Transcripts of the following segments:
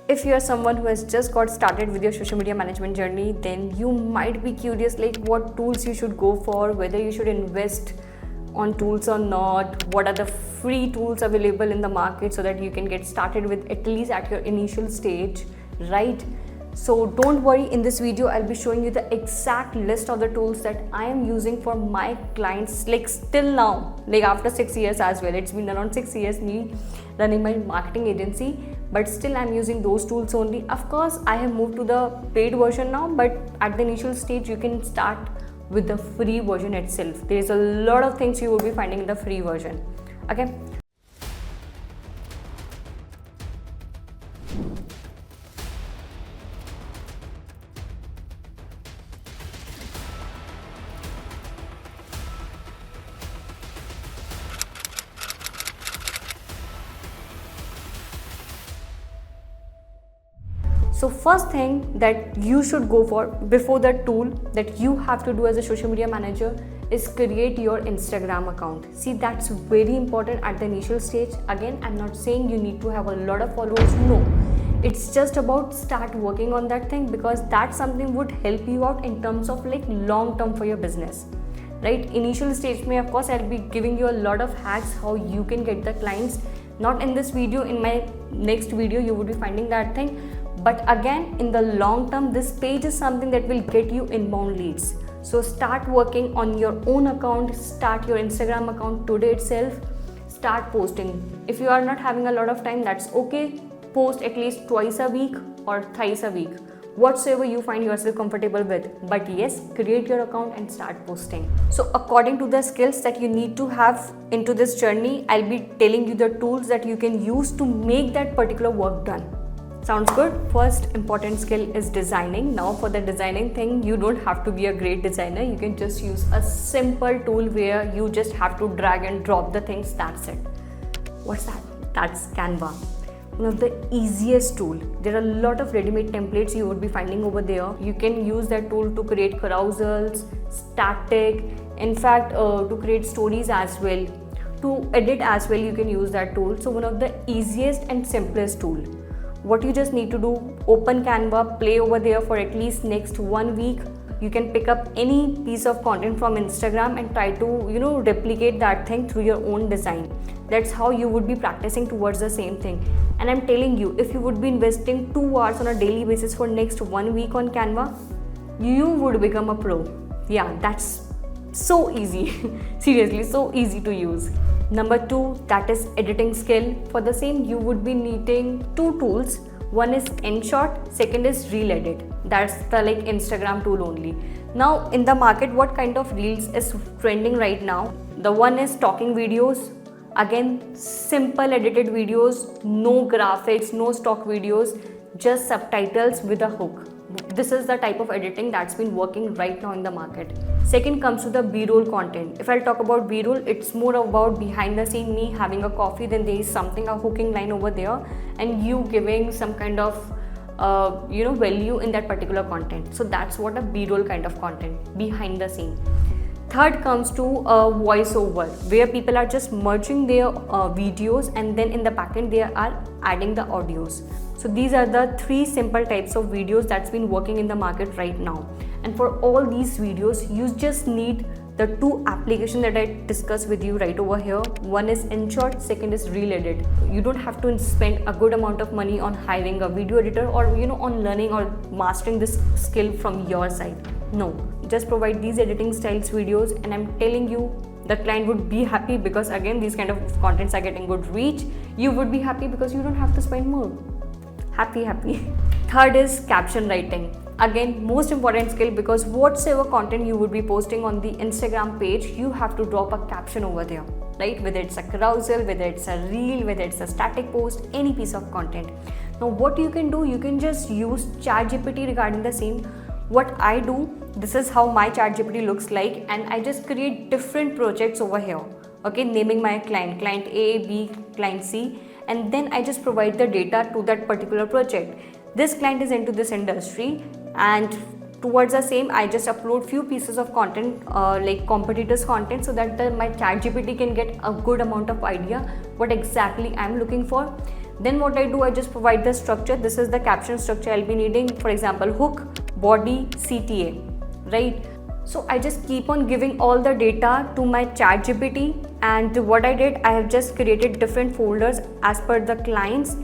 If you are someone who has just got started with your social media management journey, then you might be curious like what tools you should go for, whether you should invest on tools or not, what are the free tools available in the market so that you can get started with at least at your initial stage, right? So don't worry, in this video I'll be showing you the exact list of the tools that I am using for my clients, like still now, like after 6 years as well. It's been around 6 years me running my marketing agency, but still I'm using those tools only. Of course I have moved to the paid version now, but at the initial stage you can start with the free version itself. There's a lot of things you will be finding in the free version. Okay. So first thing that you should go for before the tool that you have to do as a social media manager is create your Instagram account. See, that's very important at the initial stage. Again, I'm not saying you need to have a lot of followers. No, it's just about start working on that thing, because that something would help you out in terms of like long term for your business, right? Initial stage mein, of course, I'll be giving you a lot of hacks how you can get the clients. Not in this video, in my next video you would be finding that thing. But again, in the long term, this page is something that will get you inbound leads. So start working on your own account, start your Instagram account today itself, start posting. If you are not having a lot of time, that's okay. Post at least twice a week or thrice a week, whatsoever you find yourself comfortable with. But yes, create your account and start posting. So according to the skills that you need to have into this journey, I'll be telling you the tools that you can use to make that particular work done. Sounds good? First important skill is designing. Now for the designing thing, you don't have to be a great designer. You can just use a simple tool where you just have to drag and drop the things. That's it. What's that? That's Canva. One of the easiest tool. There are a lot of ready-made templates you would be finding over there. You can use that tool to create carousels, static, in fact to create stories as well. To edit as well, you can use that tool. So one of the easiest and simplest tool. What you just need to do, open Canva, play over there for at least next 1 week. You can pick up any piece of content from Instagram and try to, replicate that thing through your own design. That's how you would be practicing towards the same thing. And I'm telling you, if you would be investing 2 hours on a daily basis for next 1 week on Canva, you would become a pro. Yeah, that's so easy. Seriously, so easy to use. Number 2, that is editing skill. For the same, you would be needing 2 tools. One is InShot, second is Reel Edit. That's the like Instagram tool only. Now in the market, what kind of reels is trending right now? The one is talking videos. Again, simple edited videos, no graphics, no stock videos, just subtitles with a hook. This is the type of editing that's been working right now in the market. Second comes to the B-roll content. If I'll talk about B-roll, it's more about behind the scene, me having a coffee, then there is something, a hooking line over there, and you giving some kind of value in that particular content. So that's what a B-roll kind of content, behind the scene. Third comes to voiceover, where people are just merging their videos, and then in the backend they are adding the audios. So these are the 3 simple types of videos that's been working in the market right now. And for all these videos, you just need the 2 applications that I discussed with you right over here. One is InShot, second is Reel Edit. You don't have to spend a good amount of money on hiring a video editor or on learning or mastering this skill from your side. No, just provide these editing styles videos, and I'm telling you, the client would be happy, because again, these kind of contents are getting good reach. You would be happy because you don't have to spend more. Happy. Third is caption writing. Again, most important skill, because whatsoever content you would be posting on the Instagram page, you have to drop a caption over there, right? Whether it's a carousel, whether it's a reel, whether it's a static post, any piece of content. Now what you can do, you can just use ChatGPT regarding the same. What I do, this is how my ChatGPT looks like, and I just create different projects over here. Okay, naming my client A, B, client C, and then I just provide the data to that particular project. This client is into this industry, and towards the same, I just upload few pieces of content like competitors content, so that my ChatGPT can get a good amount of idea what exactly I'm looking for. Then what I do, I just provide the structure. This is the caption structure I'll be needing. For example, hook, body, CTA, right? So I just keep on giving all the data to my ChatGPT, and what I did, I have just created different folders as per the clients,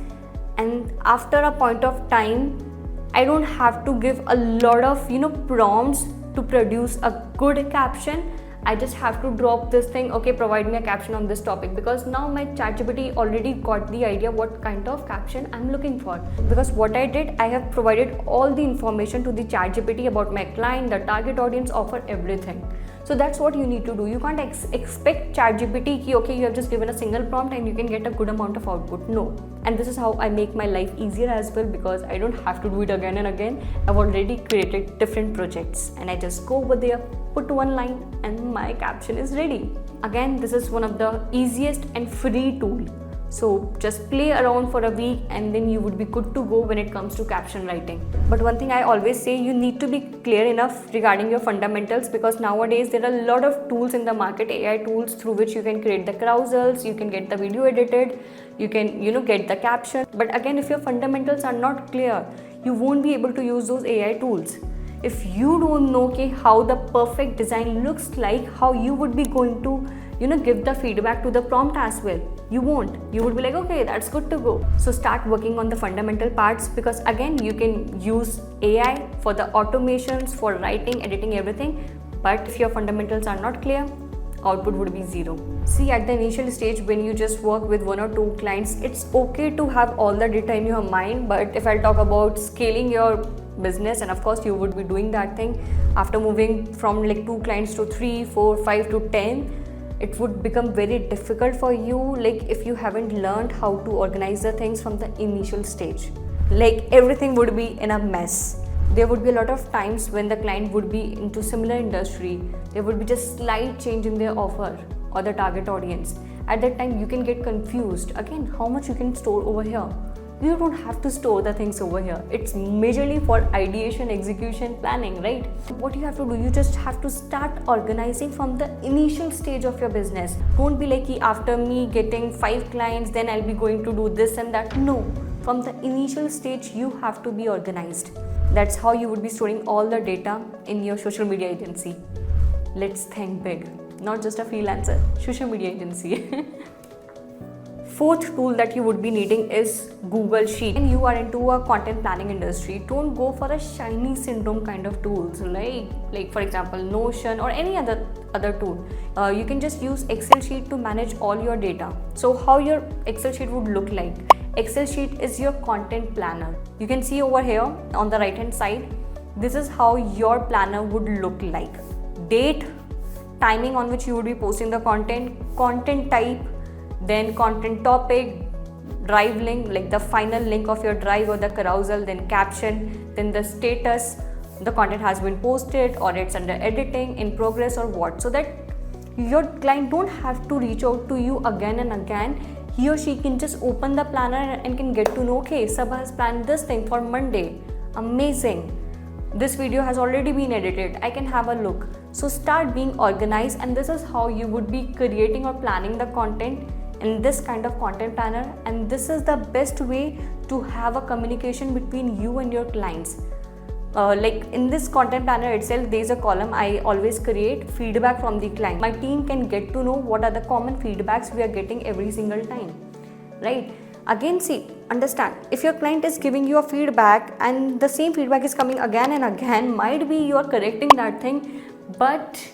and after a point of time, I don't have to give a lot of prompts to produce a good caption. I just have to drop this thing, okay, provide me a caption on this topic, because now my ChatGPT already got the idea what kind of caption I'm looking for. Because what I did, I have provided all the information to the ChatGPT about my client, the target audience, offer, everything. So that's what you need to do. You can't expect ChatGPT ki, okay, you have just given a single prompt and you can get a good amount of output. No. And this is how I make my life easier as well, because I don't have to do it again and again. I've already created different projects and I just go over there, put one line, and my caption is ready. Again, this is one of the easiest and free tool. So just play around for a week and then you would be good to go when it comes to caption writing. But one thing I always say, you need to be clear enough regarding your fundamentals, because nowadays there are a lot of tools in the market, AI tools, through which you can create the carousels, you can get the video edited, you can get the caption. But again, if your fundamentals are not clear, you won't be able to use those AI tools. If you don't know how the perfect design looks like, how you would be going to give the feedback to the prompt as well, you won't. You would be like, okay, that's good to go. So start working on the fundamental parts, because again, you can use AI for the automations, for writing, editing, everything. But if your fundamentals are not clear, output would be zero. See, at the initial stage, when you just work with 1 or 2 clients, it's okay to have all the data in your mind. But if I'll talk about scaling your business, and of course you would be doing that thing after moving from like 2 clients to 3, 4, 5 to 10, it would become very difficult for you, like if you haven't learned how to organize the things from the initial stage. Like everything would be in a mess. There would be a lot of times when the client would be into similar industry, there would be just slight change in their offer or the target audience. At that time you can get confused. Again, how much you can store over here? You don't have to store the things over here. It's majorly for ideation, execution, planning, right? What you have to do, you just have to start organizing from the initial stage of your business. Don't be like, after me getting 5 clients, then I'll be going to do this and that. No, from the initial stage, you have to be organized. That's how you would be storing all the data in your social media agency. Let's think big, not just a freelancer, social media agency. 4th tool that you would be needing is Google Sheet. And you are into a content planning industry, don't go for a shiny syndrome kind of tools, like for example Notion or any other tool. You can just use Excel sheet to manage all your data. So how your Excel sheet would look like? Excel sheet is your content planner. You can see over here on the right hand side, this is how your planner would look like. Date, timing on which you would be posting the content type, then content topic, drive link, like the final link of your drive or the carousel, then caption, then the status, the content has been posted or it's under editing, in progress or what, so that your client don't have to reach out to you again and again. He or she can just open the planner and can get to know, okay, Sabha has planned this thing for Monday. Amazing. This video has already been edited. I can have a look. So start being organized, and this is how you would be creating or planning the content in this kind of content planner. And this is the best way to have a communication between you and your clients. Like in this content planner itself, there is a column I always create, feedback from the client. My team can get to know what are the common feedbacks we are getting every single time, right? Again, see, understand, if your client is giving you a feedback and the same feedback is coming again and again, might be you are correcting that thing, but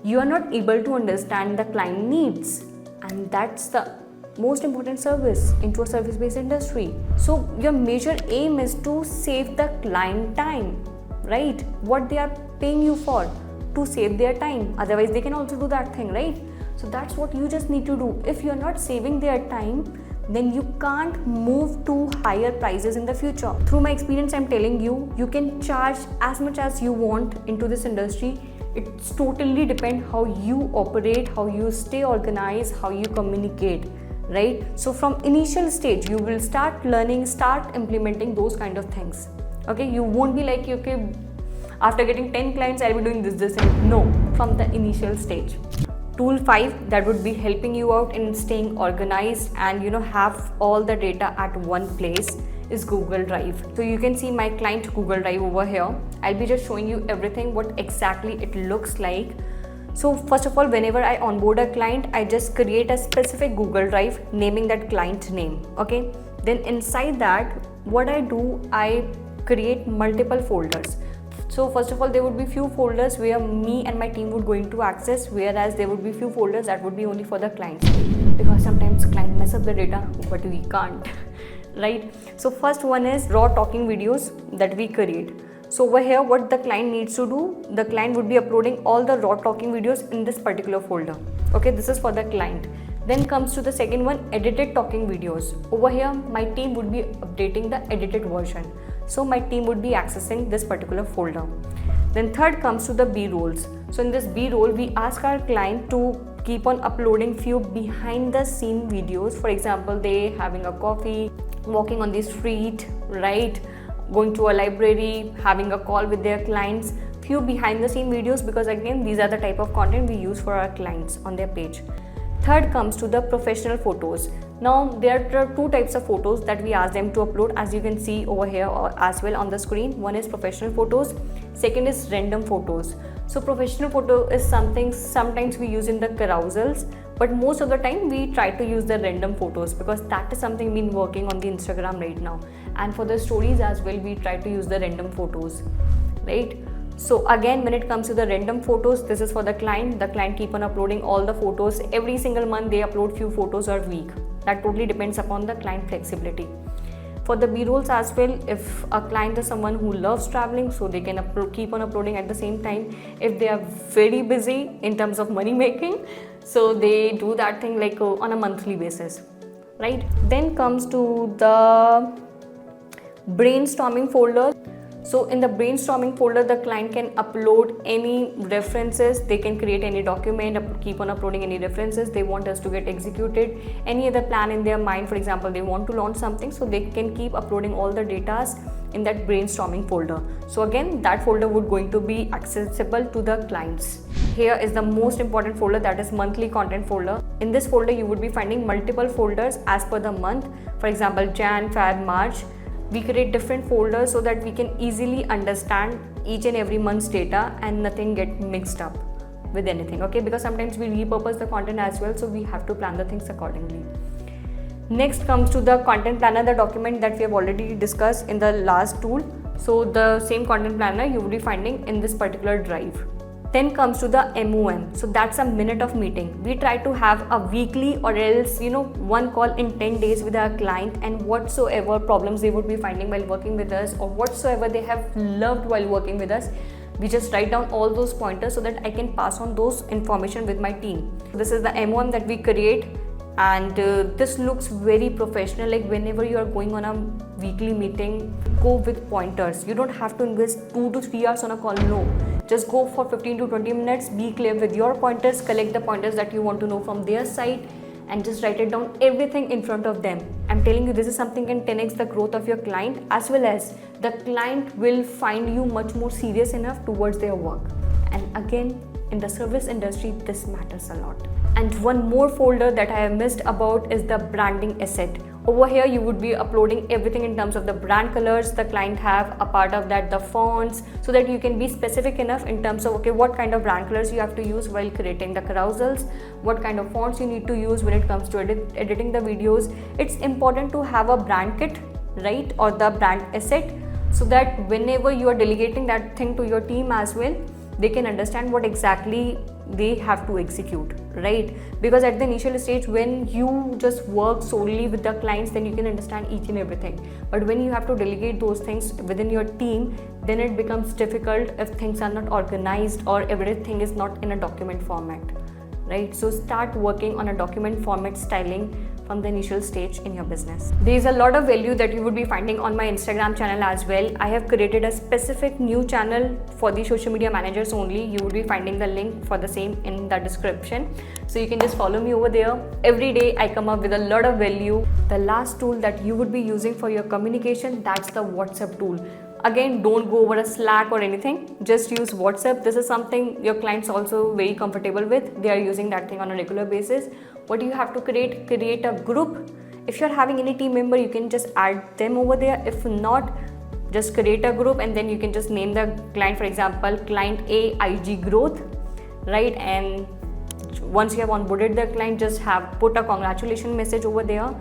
you are not able to understand the client needs, and that's the most important service into a service-based industry. So your major aim is to save the client time, right? What they are paying you for, to save their time. Otherwise they can also do that thing, right? So that's what you just need to do. If you're not saving their time, then you can't move to higher prices in the future. Through my experience, I'm telling you, you can charge as much as you want into this industry. It's totally depend how you operate, how you stay organized, how you communicate, right? So from initial stage, you will start learning, start implementing those kind of things. Okay, you won't be like, okay, after getting 10 clients, I'll be doing this and no, from the initial stage. tool 5 that would be helping you out in staying organized and have all the data at one place is Google Drive. So you can see my client Google Drive over here. I'll be just showing you everything what exactly it looks like. So first of all, whenever I onboard a client, I just create a specific Google Drive naming that client name. Okay, then inside that what I do, I create multiple folders. So first of all, there would be few folders where me and my team would going to access, whereas there would be few folders that would be only for the clients, because sometimes client mess up the data but we can't right? So first one is raw talking videos that we create. So over here what the client needs to do, the client would be uploading all the raw talking videos in this particular folder. Okay, this is for the client. Then comes to the second one, edited talking videos. Over here my team would be updating the edited version, so my team would be accessing this particular folder. Then third comes to the B-rolls. So in this B-roll we ask our client to keep on uploading few behind the scene videos. For example, they having a coffee, walking on the street, right, going to a library, having a call with their clients, few behind the scene videos, because again these are the type of content we use for our clients on their page. Third comes to the professional photos. Now there are two types of photos that we ask them to upload, as you can see over here or as well on the screen. One is professional photos, second is random photos. So professional photo is something sometimes we use in the carousels, but most of the time we try to use the random photos because that is something we've been working on the Instagram right now. And for the stories as well, we try to use the random photos, right? So again, when it comes to the random photos, this is for the client. The client keep on uploading all the photos. Every single month they upload few photos or week. That totally depends upon the client flexibility. For the B-rolls as well, if a client is someone who loves traveling, so they can keep on uploading at the same time. If they are very busy in terms of money making, so they do that thing like on a monthly basis, right? Then comes to the brainstorming folder. So in the brainstorming folder, the client can upload any references, they can create any document, keep on uploading any references they want us to get executed, any other plan in their mind. For example, they want to launch something, so they can keep uploading all the datas in that brainstorming folder. So again, that folder would going to be accessible to the clients. Here is the most important folder, that is monthly content folder. In this folder, you would be finding multiple folders as per the month. For example, Jan, Feb, March. We create different folders so that we can easily understand each and every month's data and nothing get mixed up with anything, okay? Because sometimes we repurpose the content as well, so we have to plan the things accordingly. Next comes to the content planner, the document that we have already discussed in the last tool. So the same content planner you will be finding in this particular drive. Then comes to the MOM. So that's a minute of meeting. We try to have a weekly or else one call in 10 days with our client, and whatsoever problems they would be finding while working with us or whatsoever they have loved while working with us, we just write down all those pointers so that I can pass on those information with my team. This is the MOM that we create, and this looks very professional. Like whenever you are going on a weekly meeting, go with pointers. You don't have to invest 2 to 3 hours on a call, no. Just go for 15 to 20 minutes, be clear with your pointers, collect the pointers that you want to know from their side, and just write it down everything in front of them. I'm telling you, this is something can 10x the growth of your client, as well as the client will find you much more serious enough towards their work. And again, in the service industry, this matters a lot. And one more folder that I have missed about is the branding asset. Over here you would be uploading everything in terms of the brand colors the client have, a part of that the fonts, so that you can be specific enough in terms of what kind of brand colors you have to use while creating the carousels, what kind of fonts you need to use when it comes to editing the videos. It's important to have a brand kit, right, or the brand asset, so that whenever you are delegating that thing to your team as well, they can understand what exactly they have to execute, right? Because at the initial stage, when you just work solely with the clients, then you can understand each and everything. But when you have to delegate those things within your team, then it becomes difficult if things are not organized or everything is not in a document format, right? So start working on a document format styling from the initial stage in your business. There is a lot of value that you would be finding on my Instagram channel as well. I have created a specific new channel for the social media managers only. You would be finding the link for the same in the description. So you can just follow me over there. Every day I come up with a lot of value. The last tool that you would be using for your communication, that's the WhatsApp tool. Again, don't go over a Slack or anything, just use WhatsApp. This is something your clients also very comfortable with. They are using that thing on a regular basis. What do you have to create a group. If you're having any team member, you can just add them over there. If not, just create a group and then you can just name the client, for example, client A IG growth, right? And once you have onboarded the client, just have put a congratulations message over there.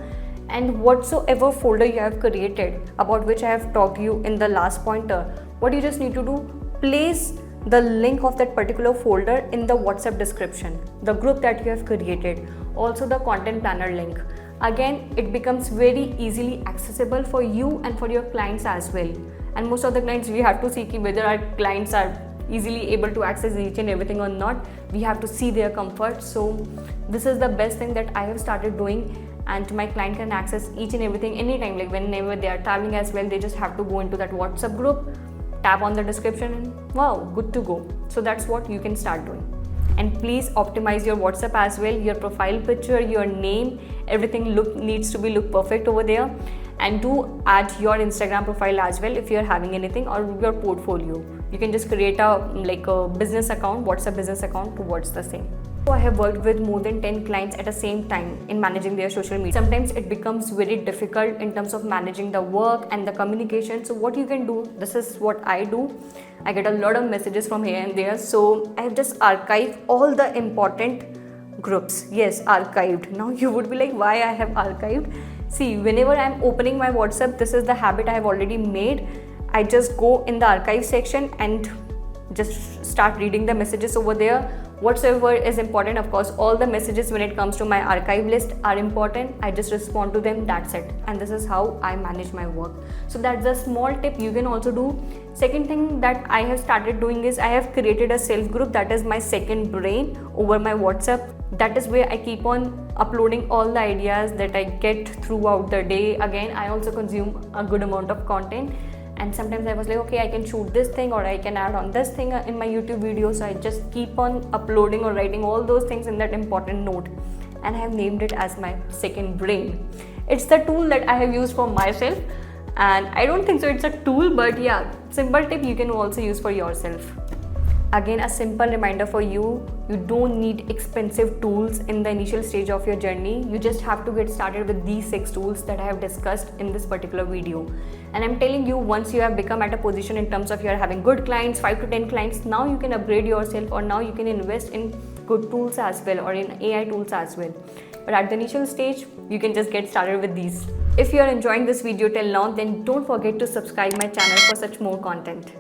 And whatsoever folder you have created, about which I have talked to you in the last pointer, what you just need to do, place the link of that particular folder in the WhatsApp description, the group that you have created, also the content planner link. Again, it becomes very easily accessible for you and for your clients as well. And most of the clients, we have to see whether our clients are easily able to access each and everything or not. We have to see their comfort. So this is the best thing that I have started doing, and my client can access each and everything anytime, like whenever they are traveling as well. They just have to go into that WhatsApp group, tap on the description, and wow, good to go. So that's what you can start doing. And please optimize your WhatsApp as well. Your profile picture, your name, everything needs to be look perfect over there. And do add your Instagram profile as well if you're having anything, or your portfolio. You can just create a business account, WhatsApp business account towards the same. So I have worked with more than 10 clients at the same time in managing their social media. Sometimes it becomes very difficult in terms of managing the work and the communication. So what you can do, this is what I do. I get a lot of messages from here and there. So I have just archived all the important groups. Yes, archived. Now you would be like, why I have archived? See, whenever I'm opening my WhatsApp, this is the habit I have already made. I just go in the archive section and just start reading the messages over there. Whatsoever is important, of course, all the messages when it comes to my archive list are important. I just respond to them, that's it. And this is how I manage my work. So that's a small tip you can also do. Second thing that I have started doing is I have created a self group, that is my second brain over my WhatsApp. That is where I keep on uploading all the ideas that I get throughout the day. Again, I also consume a good amount of content. And sometimes I was like, okay, I can shoot this thing, or I can add on this thing in my YouTube video. So I just keep on uploading or writing all those things in that important note. And I have named it as my second brain. It's the tool that I have used for myself. And I don't think so it's a tool, but yeah, simple tip you can also use for yourself. Again, a simple reminder for you, you don't need expensive tools in the initial stage of your journey. You just have to get started with these 6 tools that I have discussed in this particular video. And I'm telling you, once you have become at a position in terms of you're having good clients, 5 to 10 clients, now you can upgrade yourself, or now you can invest in good tools as well, or in AI tools as well. But at the initial stage, you can just get started with these. If you are enjoying this video till now, then don't forget to subscribe my channel for such more content.